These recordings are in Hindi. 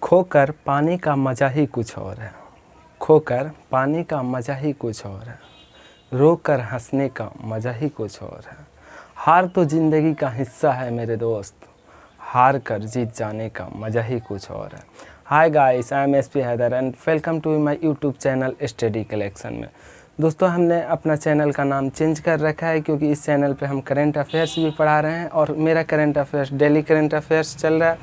खोकर पाने का मज़ा ही कुछ और है। खोकर पाने का मज़ा ही कुछ और है। रोक कर हंसने का मज़ा ही कुछ और है। हार तो ज़िंदगी का हिस्सा है मेरे दोस्त, हार कर जीत जाने का मज़ा ही कुछ और है। Hi guys, I am SP Haider and welcome to my YouTube channel study collection में। दोस्तों, हमने अपना चैनल का नाम चेंज कर रखा है क्योंकि इस चैनल पे हम करंट अफेयर्स भी पढ़ा रहे हैं और मेरा current affairs daily current affairs चल रहा है।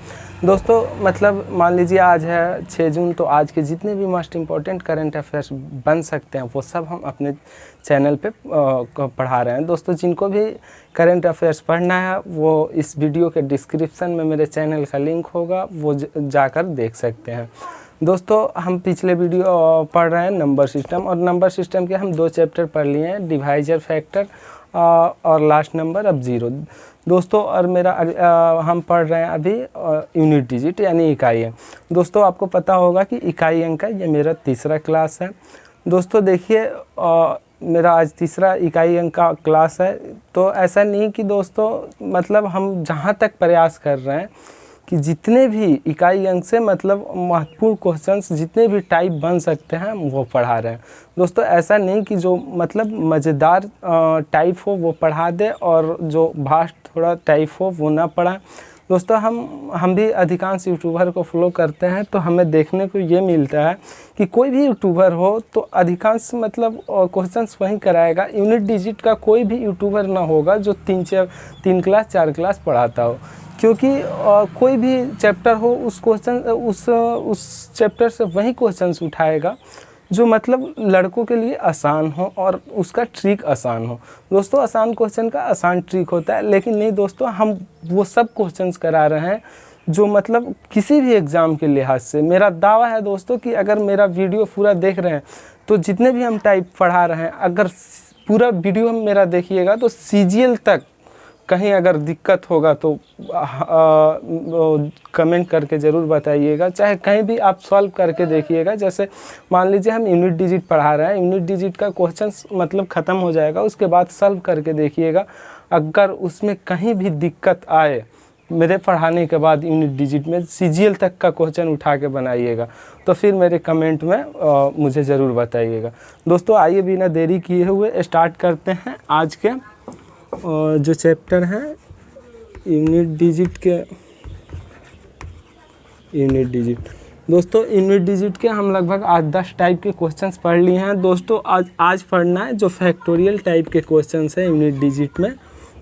दोस्तों, मतलब मान लीजिए आज है 6 जून, तो आज के जितने भी मोस्ट इम्पॉर्टेंट करंट अफेयर्स बन सकते हैं वो सब हम अपने चैनल पे पढ़ा रहे हैं। दोस्तों, जिनको भी करंट अफेयर्स पढ़ना है वो इस वीडियो के डिस्क्रिप्शन में मेरे चैनल का लिंक होगा, वो जाकर देख सकते हैं। दोस्तों, हम पिछले वीडियो पढ़ रहे हैं नंबर सिस्टम, और नंबर सिस्टम के हम 2 चैप्टर पढ़ लिए हैं, डिवाइजर फैक्टर और लास्ट नंबर अब ज़ीरो। दोस्तों, और मेरा हम पढ़ रहे हैं अभी यूनिट डिजिट यानी इकाई अंक। दोस्तों, आपको पता होगा कि इकाई अंक है, ये मेरा तीसरा क्लास है। दोस्तों देखिए, मेरा आज तीसरा इकाई अंक का क्लास है। तो ऐसा नहीं कि दोस्तों, मतलब हम जहाँ तक प्रयास कर रहे हैं कि जितने भी इकाई अंक से मतलब महत्वपूर्ण क्वेश्चंस जितने भी टाइप बन सकते हैं वो पढ़ा रहे हैं। दोस्तों, ऐसा नहीं कि जो मतलब मज़ेदार टाइप हो वो पढ़ा दे और जो भास्ट थोड़ा टाइप हो वो ना पढ़ा। दोस्तों, हम भी अधिकांश यूट्यूबर को फॉलो करते हैं, तो हमें देखने को ये मिलता है कि कोई भी यूट्यूबर हो तो अधिकांश मतलब क्वेश्चंस वहीं कराएगा। यूनिट डिजिट का कोई भी यूट्यूबर ना होगा जो 3 क्लास 4 क्लास पढ़ाता हो, क्योंकि कोई भी चैप्टर हो उस चैप्टर से वही क्वेश्चंस उठाएगा जो मतलब लड़कों के लिए आसान हो और उसका ट्रिक आसान हो। दोस्तों, आसान क्वेश्चन का आसान ट्रिक होता है, लेकिन नहीं दोस्तों, हम वो सब क्वेश्चंस करा रहे हैं जो मतलब किसी भी एग्ज़ाम के लिहाज से मेरा दावा है दोस्तों कि अगर मेरा वीडियो पूरा देख रहे हैं तो जितने भी हम टाइप पढ़ा रहे हैं, अगर पूरा वीडियो हम मेरा देखिएगा तो CGL तक कहीं अगर दिक्कत होगा तो कमेंट करके ज़रूर बताइएगा। चाहे कहीं भी आप सॉल्व करके देखिएगा। जैसे मान लीजिए हम यूनिट डिजिट पढ़ा रहे हैं, यूनिट डिजिट का क्वेश्चन मतलब ख़त्म हो जाएगा, उसके बाद सॉल्व करके देखिएगा। अगर उसमें कहीं भी दिक्कत आए मेरे पढ़ाने के बाद यूनिट डिजिट में CGL तक का क्वेश्चन उठा के बनाइएगा, तो फिर मेरे कमेंट में मुझे ज़रूर बताइएगा। दोस्तों, आइए बिना देरी किए हुए स्टार्ट करते हैं आज के जो चैप्टर हैं यूनिट डिजिट के। यूनिट डिजिट दोस्तों, यूनिट डिजिट के हम लगभग आज 10 टाइप के क्वेश्चंस पढ़ लिए हैं। दोस्तों, आज पढ़ना है जो फैक्टोरियल टाइप के क्वेश्चंस हैं यूनिट डिजिट में,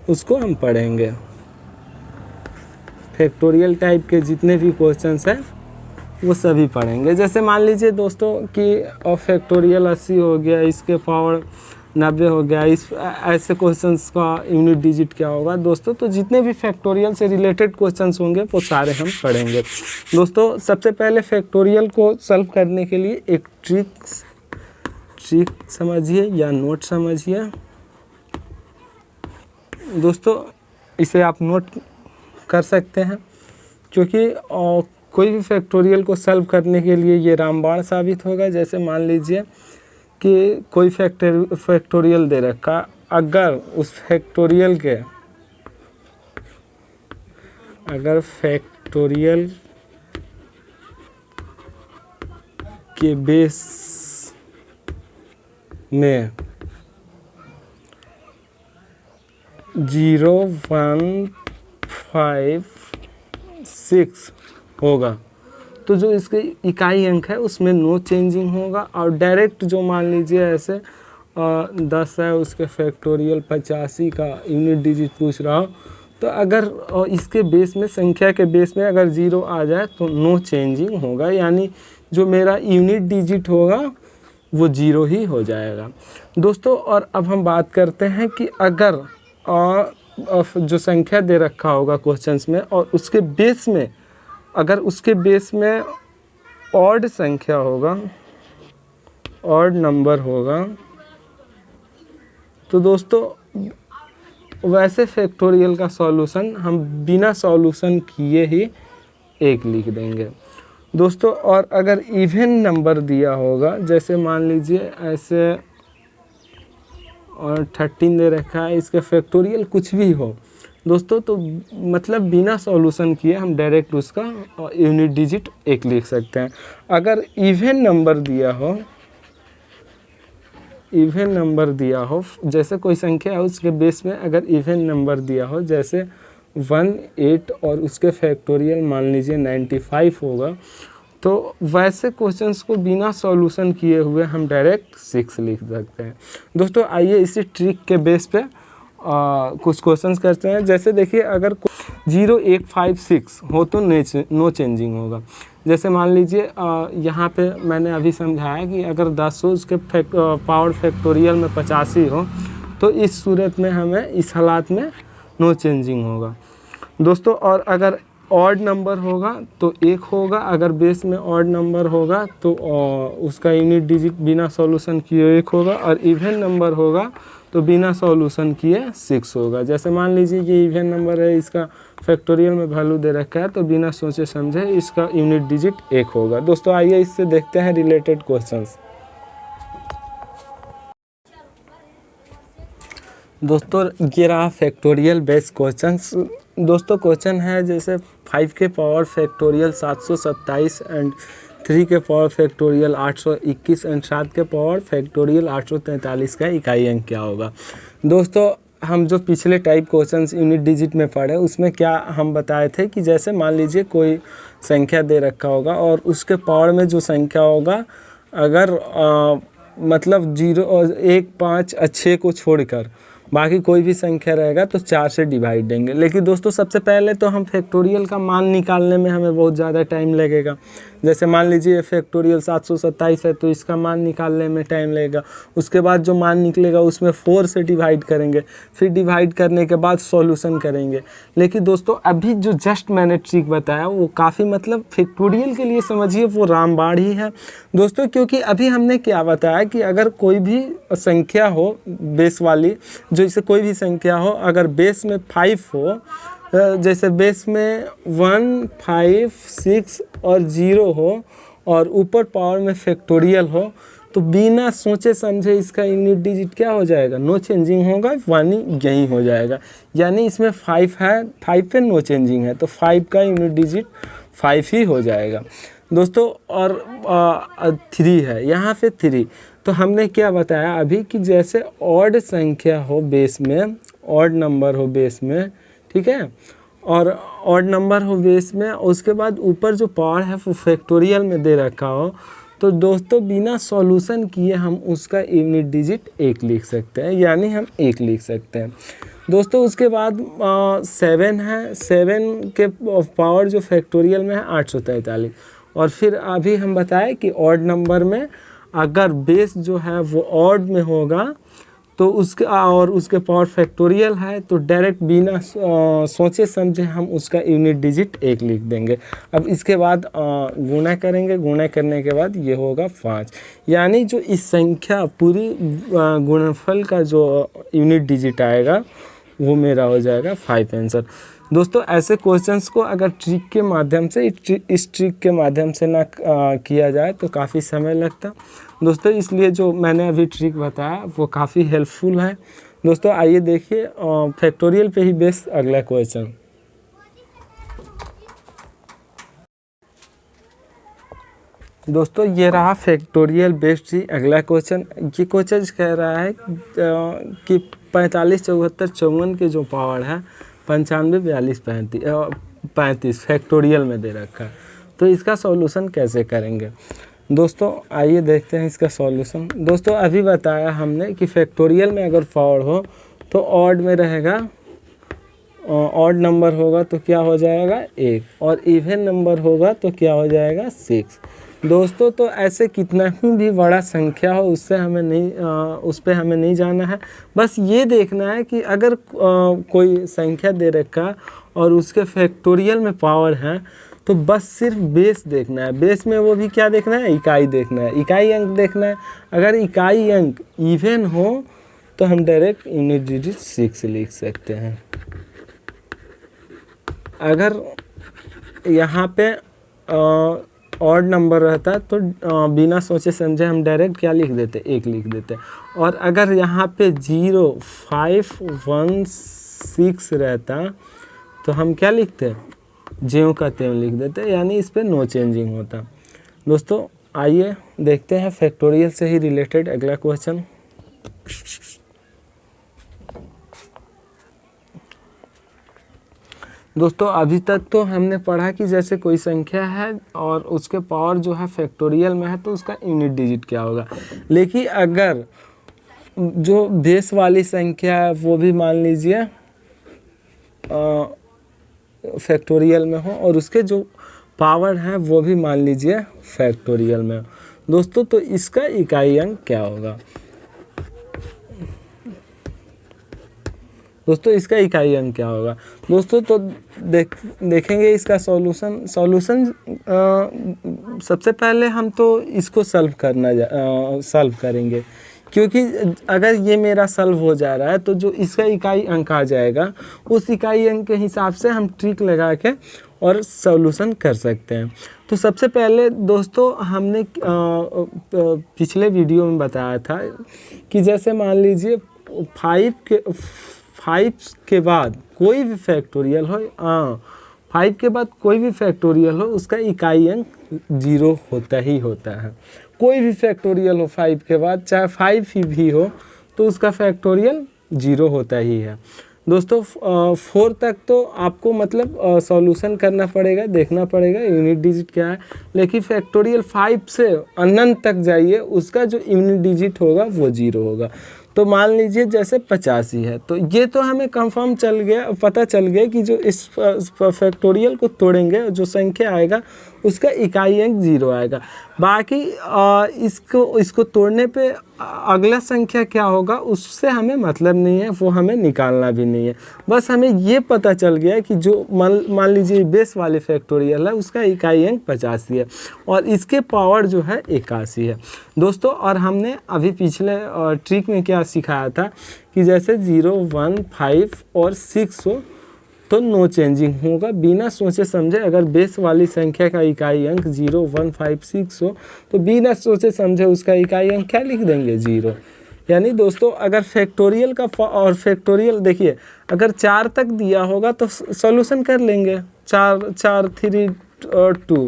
उसको हम पढ़ेंगे। फैक्टोरियल टाइप के जितने भी क्वेश्चंस हैं वो सभी पढ़ेंगे। जैसे मान लीजिए दोस्तों कि फैक्टोरियल 80 हो गया, इसके पावर 90 हो गया, इस ऐसे क्वेश्चंस का यूनिट डिजिट क्या होगा दोस्तों। तो जितने भी फैक्टोरियल से रिलेटेड क्वेश्चंस होंगे वो सारे हम पढ़ेंगे। दोस्तों, सबसे पहले फैक्टोरियल को सॉल्व करने के लिए एक ट्रिक समझिए या नोट समझिए। दोस्तों, इसे आप नोट कर सकते हैं क्योंकि कोई भी फैक्टोरियल को सॉल्व करने के लिए ये रामबाण साबित होगा। जैसे मान लीजिए कि कोई फैक्टोरियल दे रखा, अगर उस फैक्टोरियल के बेस में 0, 1, 5, 6 होगा तो जो इसके इकाई अंक है उसमें नो चेंजिंग होगा। और डायरेक्ट जो मान लीजिए ऐसे 10 है, उसके फैक्टोरियल 85 का यूनिट डिजिट पूछ रहा हो, तो अगर इसके बेस में, संख्या के बेस में अगर 0 आ जाए तो नो चेंजिंग होगा, यानी जो मेरा यूनिट डिजिट होगा वो 0 ही हो जाएगा। दोस्तों, और अब हम बात करते हैं कि अगर जो संख्या दे रखा होगा क्वेश्चंस में और उसके बेस में, अगर उसके बेस में ऑड संख्या होगा, ऑड नंबर होगा, तो दोस्तों वैसे फैक्टोरियल का सॉल्यूशन हम बिना सॉल्यूशन किए ही 1 लिख देंगे दोस्तों। और अगर इवन नंबर दिया होगा, जैसे मान लीजिए ऐसे और 13 दे रखा है, इसका फैक्टोरियल कुछ भी हो, दोस्तों तो मतलब बिना सॉल्यूशन किए हम डायरेक्ट उसका यूनिट डिजिट 1 लिख सकते हैं। अगर इवन नंबर दिया हो जैसे कोई संख्या है उसके बेस में अगर इवन नंबर दिया हो जैसे 1 8 और उसके फैक्टोरियल मान लीजिए 95 होगा, तो वैसे क्वेश्चंस को बिना सॉल्यूशन किए हुए हम डायरेक्ट 6 लिख सकते हैं। दोस्तों आइए इसी ट्रिक के बेस पे कुछ क्वेश्चंस करते हैं। जैसे देखिए अगर 0 1 5 6 हो तो नो चेंजिंग होगा। जैसे मान लीजिए यहाँ पे मैंने अभी समझाया कि अगर 10 हो उसके पावर फैक्टोरियल में 85 हो तो इस सूरत में हमें इस हालात में नो चेंजिंग होगा दोस्तों। और अगर ऑड नंबर होगा तो 1 होगा, अगर बेस में ऑड नंबर होगा तो उसका यूनिट डिजिट बिना सॉल्यूशन किए 1 होगा, और इवन नंबर होगा तो बिना सॉल्यूशन किए 6 होगा। जैसे मान लीजिए कि इवन नंबर है, इसका फैक्टोरियल में वैल्यू दे रखा है तो बिना सोचे समझे इसका यूनिट डिजिट 1 होगा। दोस्तों आइए इससे देखते हैं रिलेटेड क्वेश्चंस। दोस्तों ये रहा फैक्टोरियल बेस्ड क्वेश्चंस। दोस्तों क्वेश्चन है जैसे 5 के पावर फैक्टोरियल 727 एंड 3 के पावर फैक्टोरियल 821 एंड 7 के पावर फैक्टोरियल 843 का इकाई अंक क्या होगा। दोस्तों हम जो पिछले टाइप क्वेश्चंस यूनिट डिजिट में पढ़े उसमें क्या हम बताए थे कि जैसे मान लीजिए कोई संख्या दे रखा होगा और उसके पावर में जो संख्या होगा अगर मतलब 0 और 1 5 और 6 को छोड़कर बाकी कोई भी संख्या रहेगा तो 4 से डिवाइड देंगे। लेकिन दोस्तों सबसे पहले तो हम फैक्टोरियल का मान निकालने में हमें बहुत ज़्यादा टाइम लगेगा। जैसे मान लीजिए फैक्टोरियल 727 है तो इसका मान निकालने में टाइम लगेगा। उसके बाद जो मान निकलेगा उसमें 4 से डिवाइड करेंगे, फिर डिवाइड करने के बाद सॉल्यूशन करेंगे। लेकिन दोस्तों अभी जो जस्ट मैंने ट्रिक बताया वो काफ़ी मतलब फैक्टोरियल के लिए समझिए वो रामबाण ही है दोस्तों, क्योंकि अभी हमने क्या बताया कि अगर कोई भी संख्या हो बेस वाली, जैसे कोई भी संख्या हो अगर बेस में 5 हो, जैसे बेस में 1 5 6 और 0 हो और ऊपर पावर में फैक्टोरियल हो तो बिना सोचे समझे इसका यूनिट डिजिट क्या हो जाएगा, नो चेंजिंग होगा, यानी यही हो जाएगा। यानी इसमें 5 है, 5 पे नो चेंजिंग है तो 5 का यूनिट डिजिट 5 ही हो जाएगा दोस्तों। और 3 है, यहाँ पे 3 तो हमने क्या बताया अभी कि जैसे ऑड संख्या हो बेस में, ऑड नंबर हो बेस में, ठीक है, और ऑड नंबर हो बेस में, उसके बाद ऊपर जो पावर है वो फैक्टोरियल में दे रखा हो तो दोस्तों बिना सॉल्यूशन किए हम उसका यूनिट डिजिट 1 लिख सकते हैं, यानी हम 1 लिख सकते हैं दोस्तों। उसके बाद 7 है, 7 के पावर जो फैक्टोरियल में है 843, और फिर अभी हम बताए कि ऑड नंबर में अगर बेस जो है वो ऑड में होगा तो उसके और उसके पावर फैक्टोरियल है तो डायरेक्ट बिना सोचे समझे हम उसका यूनिट डिजिट 1 लिख देंगे। अब इसके बाद गुणा करेंगे, गुणा करने के बाद ये होगा 5, यानी जो इस संख्या पूरी गुणनफल का जो यूनिट डिजिट आएगा वो मेरा हो जाएगा 5 आंसर। दोस्तों ऐसे क्वेश्चंस को अगर ट्रिक के माध्यम से इस ट्रिक के माध्यम से ना किया जाए तो काफ़ी समय लगता दोस्तों, इसलिए जो मैंने अभी ट्रिक बताया वो काफ़ी हेल्पफुल है दोस्तों। आइए देखिए फैक्टोरियल पे ही बेस्ड अगला क्वेश्चन। दोस्तों ये रहा फैक्टोरियल बेस्ड ही अगला क्वेश्चन। ये क्वेश्चन कह रहा है कि 45 74 54 के जो पावर है 95 42 35 फैक्टोरियल में दे रखा है, तो इसका सॉल्यूशन कैसे करेंगे। दोस्तों आइए देखते हैं इसका सॉल्यूशन। दोस्तों अभी बताया हमने कि फैक्टोरियल में अगर पावर हो तो ऑड में रहेगा, ऑड नंबर होगा तो क्या हो जाएगा 1, और इवन नंबर होगा तो क्या हो जाएगा 6 दोस्तों। तो ऐसे कितना ही भी बड़ा संख्या हो उससे हमें नहीं उस पर हमें नहीं जाना है, बस ये देखना है कि अगर कोई संख्या दे रखा और उसके फैक्टोरियल में पावर है तो बस सिर्फ बेस देखना है। बेस में वो भी क्या देखना है, इकाई देखना है, इकाई अंक देखना है। अगर इकाई अंक इवन हो तो हम डायरेक्ट यूनिट डिजिट 6 लिख सकते हैं। अगर यहाँ पे ऑड नंबर रहता तो बिना सोचे समझे हम डायरेक्ट क्या लिख देते, 1 लिख देते। और अगर यहाँ पे 0 5 1 6 रहता तो हम क्या लिखते, ज्यों का त्यों लिख देते, यानी इस पे नो चेंजिंग होता। दोस्तों आइए देखते हैं फैक्टोरियल से ही रिलेटेड अगला क्वेश्चन। दोस्तों अभी तक तो हमने पढ़ा कि जैसे कोई संख्या है और उसके पावर जो है फैक्टोरियल में है तो उसका यूनिट डिजिट क्या होगा। लेकिन अगर जो बेस वाली संख्या है वो भी मान लीजिए फैक्टोरियल में हो और उसके जो पावर है वो भी मान लीजिए फैक्टोरियल में हो। दोस्तों तो इसका इकाई अंक क्या होगा। दोस्तों इसका इकाई अंक क्या होगा। दोस्तों तो देखेंगे इसका सॉल्यूशन। सबसे पहले हम तो इसको सॉल्व करेंगे, क्योंकि अगर ये मेरा सॉल्व हो जा रहा है तो जो इसका इकाई अंक आ जाएगा उस इकाई अंक के हिसाब से हम ट्रिक लगा के और सॉल्यूशन कर सकते हैं। तो सबसे पहले दोस्तों हमने पिछले वीडियो में बताया था कि जैसे मान लीजिए 5 के बाद कोई भी फैक्टोरियल हो, 5 के बाद कोई भी फैक्टोरियल हो उसका इकाई अंक 0 होता ही होता है। कोई भी फैक्टोरियल हो 5 के बाद, चाहे 5 ही भी हो तो उसका फैक्टोरियल 0 होता ही है। दोस्तों 4 तक तो आपको मतलब सॉल्यूशन करना पड़ेगा, देखना पड़ेगा यूनिट डिजिट क्या है। लेकिन फैक्टोरियल 5 से अनंत तक जाइए उसका जो यूनिट डिजिट होगा वो 0 होगा। तो मान लीजिए जैसे 85 है तो ये तो हमें कंफर्म पता चल गया कि जो इस फैक्टोरियल को तोड़ेंगे जो संख्या आएगा उसका इकाई अंक 0 आएगा। बाकी इसको तोड़ने पे अगला संख्या क्या होगा उससे हमें मतलब नहीं है, वो हमें निकालना भी नहीं है। बस हमें ये पता चल गया कि जो मान लीजिए बेस वाले फैक्टोरियल है उसका इकाई अंक 85 है और इसके पावर जो है 81 है। दोस्तों और हमने अभी पिछले ट्रिक में क्या सिखाया था कि जैसे 0, 1, 5 और 6 हो तो नो चेंजिंग होगा बिना सोचे समझे। अगर बेस वाली संख्या का इकाई अंक 0, 1, 5, 6 हो तो बिना सोचे समझे उसका इकाई अंक क्या लिख देंगे 0। यानी दोस्तों अगर फैक्टोरियल का और फैक्टोरियल देखिए अगर 4 तक दिया होगा तो सॉल्यूशन कर लेंगे, 4, 3 और 2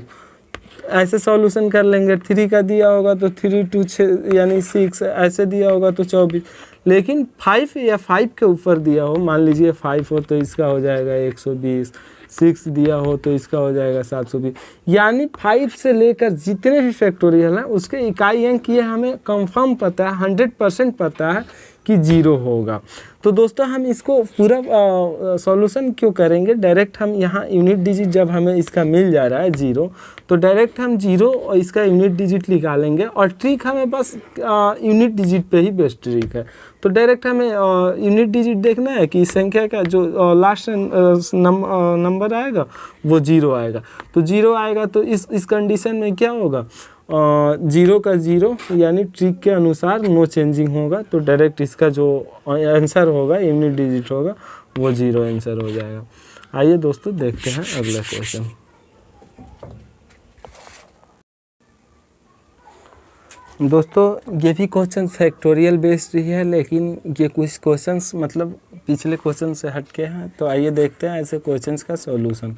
ऐसे सॉल्यूशन कर लेंगे। 3 का दिया होगा तो 3, 2, 6 यानी 6 ऐसे दिया होगा तो 24। लेकिन 5 या 5 के ऊपर दिया हो, मान लीजिए 5 हो तो इसका हो जाएगा 120, 6 दिया हो तो इसका हो जाएगा 720। यानी 5 से लेकर जितने भी फैक्टोरियल हैं उसके इकाई अंक ये हमें कंफर्म पता है, 100% पता है कि 0 होगा। तो दोस्तों हम इसको पूरा सॉल्यूशन क्यों करेंगे, डायरेक्ट हम यहाँ यूनिट डिजिट जब हमें इसका मिल जा रहा है 0 तो डायरेक्ट हम 0 और इसका यूनिट डिजिट निकालेंगे और ट्रिक हमें बस यूनिट डिजिट पे ही बेस्ट ट्रिक है। तो डायरेक्ट हमें यूनिट डिजिट देखना है कि इस संख्या का जो लास्ट नंबर आएगा वो 0 आएगा। तो 0 आएगा तो इस कंडीशन में क्या होगा, 0 का 0 यानी ट्रिक के अनुसार नो चेंजिंग होगा। तो डायरेक्ट इसका जो आंसर होगा यूनिट डिजिट होगा वो 0 आंसर हो जाएगा। आइए दोस्तों देखते हैं अगला क्वेश्चन। दोस्तों ये भी क्वेश्चन फैक्टोरियल बेस्ड ही है, लेकिन ये कुछ क्वेश्चंस मतलब पिछले क्वेश्चन से हट के हैं। तो आइए देखते हैं ऐसे क्वेश्चंस का सॉल्यूशन।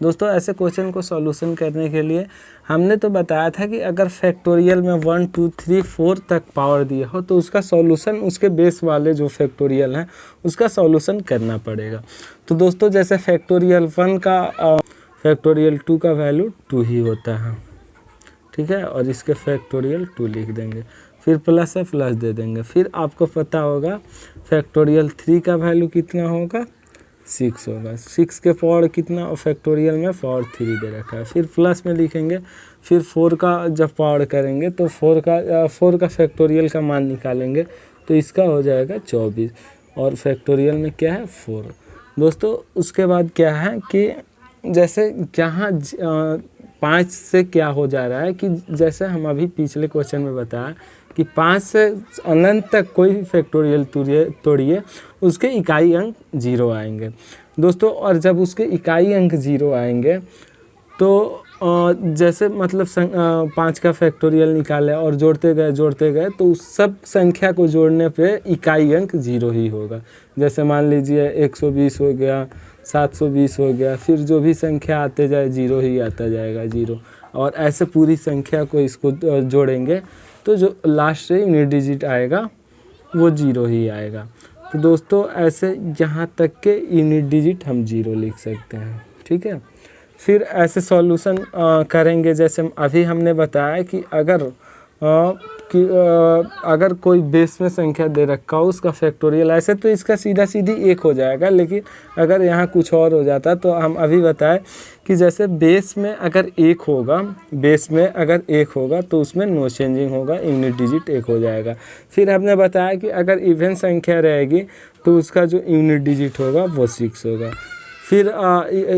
दोस्तों ऐसे क्वेश्चन को सॉल्यूशन करने के लिए हमने तो बताया था कि अगर फैक्टोरियल में 1, 2, 3, 4 तक पावर दिया हो तो उसका सॉल्यूशन उसके बेस वाले जो फैक्टोरियल हैं उसका सॉल्यूशन करना पड़ेगा। तो दोस्तों जैसे फैक्टोरियल 1 का फैक्टोरियल 2 का वैल्यू 2 ही होता है, ठीक है, और इसके फैक्टोरियल 2 लिख देंगे, फिर प्लस है प्लस दे देंगे। फिर आपको पता होगा फैक्टोरियल 3 का वैल्यू कितना होगा 6 होगा, 6 के पावर कितना और फैक्टोरियल में पावर 3 दे रखा है। फिर प्लस में लिखेंगे, फिर 4 का जब पावर करेंगे तो 4 का फैक्टोरियल का मान निकालेंगे तो इसका हो जाएगा 24 और फैक्टोरियल में क्या है 4। दोस्तों उसके बाद क्या है कि जैसे यहाँ 5 से क्या हो जा रहा है कि जैसे हम अभी पिछले क्वेश्चन में बताया कि 5 से अनंत तक कोई भी फैक्टोरियल तोड़िए उसके इकाई अंक 0 आएंगे। दोस्तों और जब उसके इकाई अंक 0 आएंगे तो जैसे मतलब 5 का फैक्टोरियल निकाले और जोड़ते गए तो उस सब संख्या को जोड़ने पे इकाई अंक 0 ही होगा। जैसे मान लीजिए 120 हो गया, 720 हो गया, फिर जो भी संख्या आते जाए 0 ही आता जाएगा 0। और ऐसे पूरी संख्या को इसको जोड़ेंगे तो जो लास्ट से यूनिट डिजिट आएगा वो 0 ही आएगा। तो दोस्तों ऐसे यहाँ तक के यूनिट डिजिट हम 0 लिख सकते हैं, ठीक है। फिर ऐसे सॉल्यूशन करेंगे जैसे अभी हमने बताया कि अगर कोई बेस में संख्या दे रखा हो उसका फैक्टोरियल, ऐसे तो इसका सीधा सीधी 1 हो जाएगा, लेकिन अगर यहाँ कुछ और हो जाता तो हम अभी बताएं कि जैसे बेस में अगर 1 होगा तो उसमें नो चेंजिंग होगा, यूनिट डिजिट 1 हो जाएगा। फिर हमने बताया कि अगर इवन संख्या रहेगी तो उसका जो यूनिट डिजिट होगा वो 6 होगा। फिर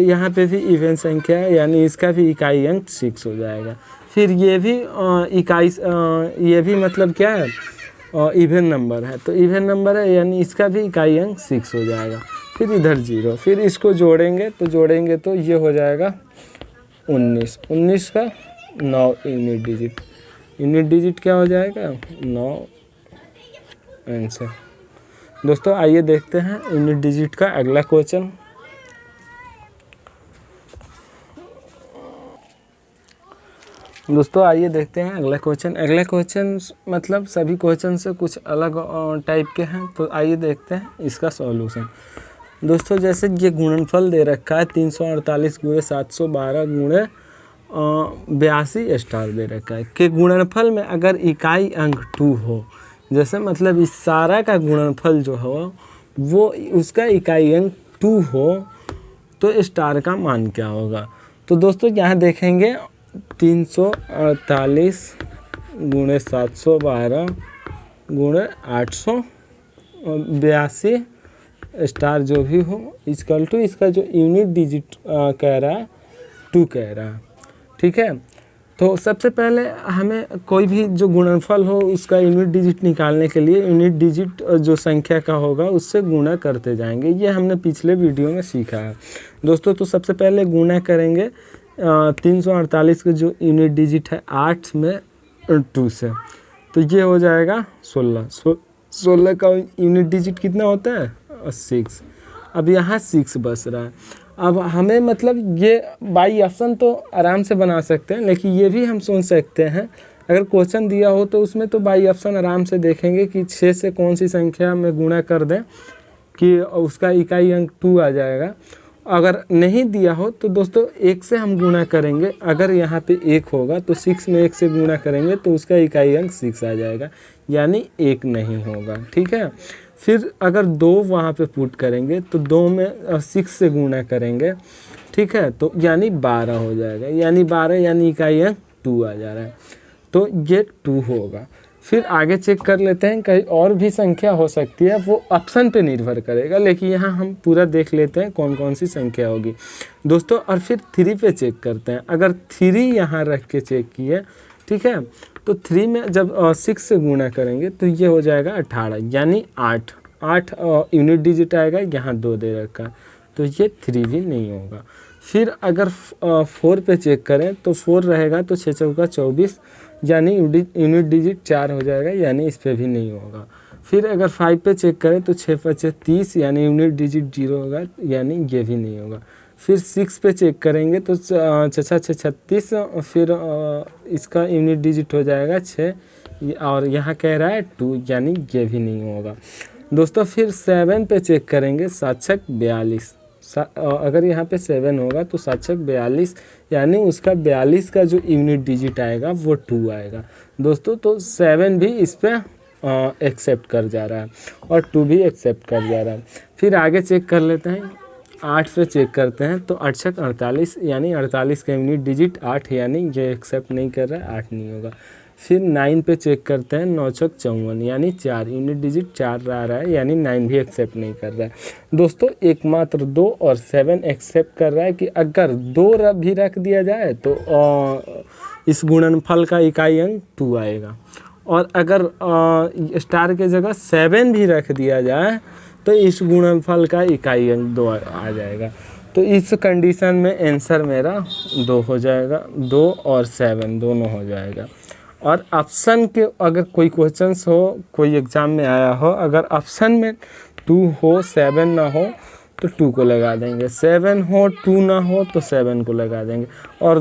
यहाँ पे भी इवन संख्या है यानी इसका भी इकाई अंक 6 हो जाएगा। फिर ये भी ये भी मतलब क्या है, इवन नंबर है, तो इवन नंबर है यानी इसका भी इकाई अंक 6 हो जाएगा। फिर इधर 0, फिर इसको जोड़ेंगे तो ये हो जाएगा 19 का 9 यूनिट डिजिट क्या हो जाएगा 9 आंसर। दोस्तों आइए देखते हैं यूनिट डिजिट का अगला क्वेश्चन। दोस्तों आइए देखते हैं अगला क्वेश्चन मतलब सभी क्वेश्चन से कुछ अलग टाइप के हैं, तो आइए देखते हैं इसका सॉल्यूशन। दोस्तों जैसे ये गुणनफल दे रखा है 348 × 712 × 82 स्टार दे रखा है कि गुणनफल में अगर इकाई अंक 2 हो, जैसे मतलब इस सारा का गुणनफल जो हो वो उसका इकाई अंक 2 हो तो स्टार का मान क्या होगा। तो दोस्तों यहाँ देखेंगे 348 × 712 × 882 स्टार जो भी हो इक्वल टू इसका जो यूनिट डिजिट कह रहा है 2 कह रहा है, ठीक है। तो सबसे पहले हमें कोई भी जो गुणनफल हो उसका यूनिट डिजिट निकालने के लिए यूनिट डिजिट जो संख्या का होगा उससे गुणा करते जाएंगे, ये हमने पिछले वीडियो में सीखा है दोस्तों। तो सबसे पहले गुणा करेंगे 348 का जो यूनिट डिजिट है 8 में 2 से, तो ये हो जाएगा 16 का यूनिट डिजिट कितना होता है 6। अब यहाँ 6 बच रहा है। अब हमें मतलब ये बाई ऑप्शन तो आराम से बना सकते हैं, लेकिन ये भी हम सोच सकते हैं अगर क्वेश्चन दिया हो तो उसमें तो बाई ऑप्शन आराम से देखेंगे कि 6 से कौन सी संख्या में गुणा कर दें कि उसका इकाई अंक 2 आ जाएगा। अगर नहीं दिया हो तो दोस्तों 1 से हम गुणा करेंगे, अगर यहाँ पे 1 होगा तो 6 में 1 से गुणा करेंगे तो उसका इकाई अंक 6 आ जाएगा, यानी 1 नहीं होगा, ठीक है। फिर अगर 2 वहाँ पे पुट करेंगे तो 2 में 6 से गुणा करेंगे, ठीक है, तो यानी 12 हो जाएगा, यानी 12 यानी इकाई अंक 2 आ जा रहा है, तो ये 2 होगा। फिर आगे चेक कर लेते हैं, कहीं और भी संख्या हो सकती है, वो ऑप्शन पे निर्भर करेगा, लेकिन यहाँ हम पूरा देख लेते हैं कौन कौन सी संख्या होगी दोस्तों। और फिर 3 पे चेक करते हैं, अगर 3 यहाँ रख के चेक किए, ठीक है, तो 3 में जब 6 से गुणा करेंगे तो ये हो जाएगा 18, यानी 8 यूनिट डिजिट आएगा, यहाँ 2 दे रखा, तो ये 3 भी नहीं होगा। फिर अगर 4 पे चेक करें तो 4 रहेगा तो 6 चौका 24, यानी यूनिट डिजिट 4 हो जाएगा, यानी इस पर भी नहीं होगा। फिर अगर 5 पे चेक करें तो 6 5 30, यानी यूनिट डिजिट 0 होगा, यानी ये भी नहीं होगा। फिर 6 पे चेक करेंगे तो 6 6 36, फिर इसका यूनिट डिजिट हो जाएगा 6, और यहाँ कह रहा है 2, यानी ये भी नहीं होगा दोस्तों। फिर 7 पे चेक करेंगे, 7 6 42, अगर यहाँ पे 7 होगा तो 7 6 42, यानी उसका 42 का जो यूनिट डिजिट आएगा वो 2 आएगा दोस्तों। तो 7 भी इस पे एक्सेप्ट कर जा रहा है और 2 भी एक्सेप्ट कर जा रहा है। फिर आगे चेक कर लेते हैं, 8 पे चेक करते हैं तो 8 6 48, यानी 48 का यूनिट डिजिट 8, यानी ये एक्सेप्ट नहीं कर रहा है, 8 नहीं होगा। फिर 9 पे चेक करते हैं, 9 6 54, यानी 4 यूनिट डिजिट 4 आ रहा है, यानी 9 भी एक्सेप्ट नहीं कर रहा है दोस्तों। एकमात्र 2 और 7 एक्सेप्ट कर रहा है कि अगर 2 भी रख दिया जाए तो इस गुणनफल का इकाई अंक 2 आएगा, और अगर स्टार के जगह 7 भी रख दिया जाए तो इस गुणनफल का इकाई अंक 2 आ जाएगा। तो इस कंडीशन में आंसर मेरा 2 हो जाएगा, 2 और 7 दोनों हो जाएगा। और ऑप्शन के अगर कोई क्वेश्चंस हो, कोई एग्ज़ाम में आया हो, अगर ऑप्शन में 2 हो 7 ना हो तो 2 को लगा देंगे, 7 हो 2 ना हो तो 7 को लगा देंगे। और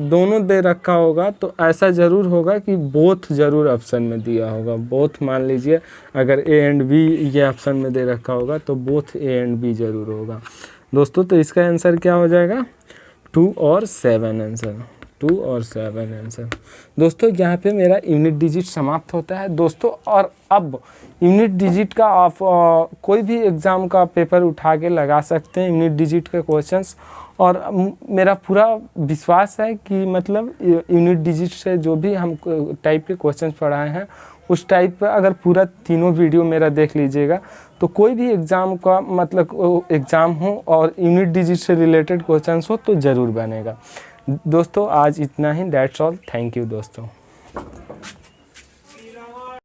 दोनों दे रखा होगा तो ऐसा ज़रूर होगा कि बोथ ज़रूर ऑप्शन में दिया होगा। बोथ मान लीजिए अगर ए एंड बी ये ऑप्शन में दे रखा होगा तो बोथ ए एंड बी ज़रूर होगा दोस्तों। तो इसका आंसर क्या हो जाएगा? 2 और 7 आंसर, 2 और 7 आंसर। दोस्तों यहाँ पे मेरा यूनिट डिजिट समाप्त होता है दोस्तों। और अब यूनिट डिजिट का आप कोई भी एग्ज़ाम का पेपर उठा के लगा सकते हैं यूनिट डिजिट के क्वेश्चंस। और मेरा पूरा विश्वास है कि मतलब यूनिट डिजिट से जो भी हम टाइप के क्वेश्चंस पढ़ाए हैं उस टाइप का अगर पूरा तीनों वीडियो मेरा देख लीजिएगा तो कोई भी एग्ज़ाम का मतलब एग्ज़ाम हो और यूनिट डिजिट से रिलेटेड क्वेश्चंस हो तो ज़रूर बनेगा। दोस्तों आज इतना ही, दैट्स ऑल, थैंक यू दोस्तों।